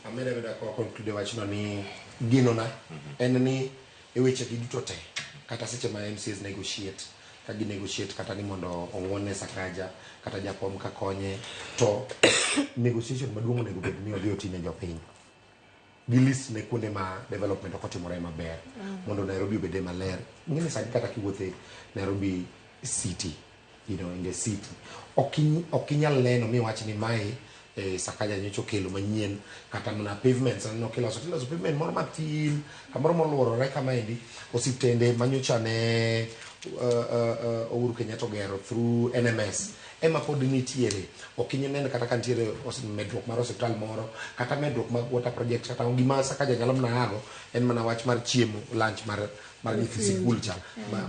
ameda ko conclude wachno ni gino na en ni e weche gi duto te kata seche ma MCs negotiate ka gi negotiate kata ni mondo ong'wone Sakaja kata jakom ka konye to negotiation maduong' onego bed ni odhi otine jopiny gi list ne kuonde ma development okotimore maber mondo Nairobi obede maler ng'eni sani kata kiwuothe Nairobi city in the city okinyal neno miwach ni mae Sakaja nyocho kelo manyien kata mana pavements no kiloso pavement moro matin kamoro moluorore kama endi osiptende manyocha ne Uhuru Kenyatta gero through NMS ema pod nitiere okinyene kata kantiere medruok mar hospital moro kata medruok mag water project kata gima Sakaja nyalo mana hago en mana wach mar chiemo lunch mar nyithi sikul cha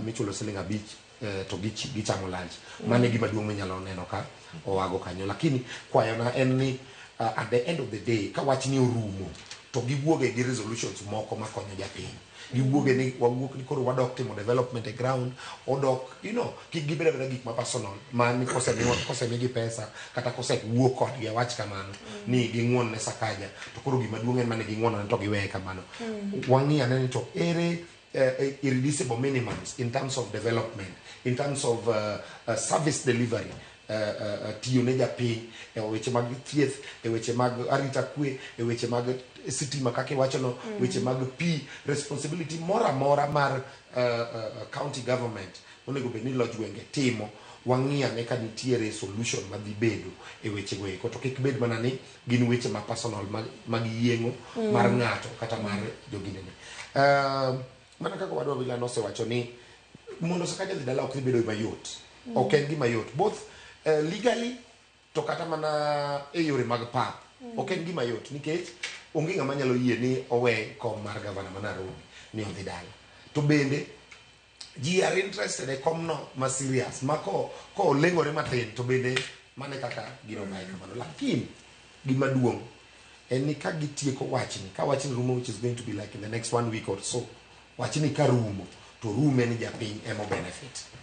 michulo siling 5 to gichamo lunch mane gima duong' minyalo neno ka owago kanyo lakini kwayona en ni at the end of the day ka wach ni orumo to giwuoge gi resolutions moko makonyo japiny giwuoge ni wawuok ni koro wadok timo development e ground odok kik gibeda gik ma personal mani kosemigi pesa kata kosewuok kodgi wach kamano ni ging'won ne Sakaja to koro gima duong' en mane ging'won to giweye kamano wang'i aneni to ere irreducible minimums in terms of development, in terms of service delivery, tiyo ne japiny e weche mag thieth e weche mag arita kwe e weche mag sitima kake wachono weche mag pi responsibility mora mar county government onego bed ni lodge gwenge timo wang'ia ne ka nitiere solution madhi bedo e weche go eko to kik bed mana ni gin weche ma personal mag yieng'o mar ng'ato kata mar joginene mana kaka wadwa bila nosewacho ni mondo Sakaja dhi dala ok bedo mayot ok en gima yot both legally to kata mana e yore mag pap ok en gima yot nikech onge ng'ama nyalo yie ni owe kom mar gavana ma Nairobi ni odhi dala to bende ji are interested e kom no ma serious ma ko leng'ore matin to bende mane kaka gino bai kamano lakini gima duong' en ni ka gitieko wachni ka wachni rumo which is going to be like in the next 1 week or so wachni ka rumo to rume ni japiny emo benefit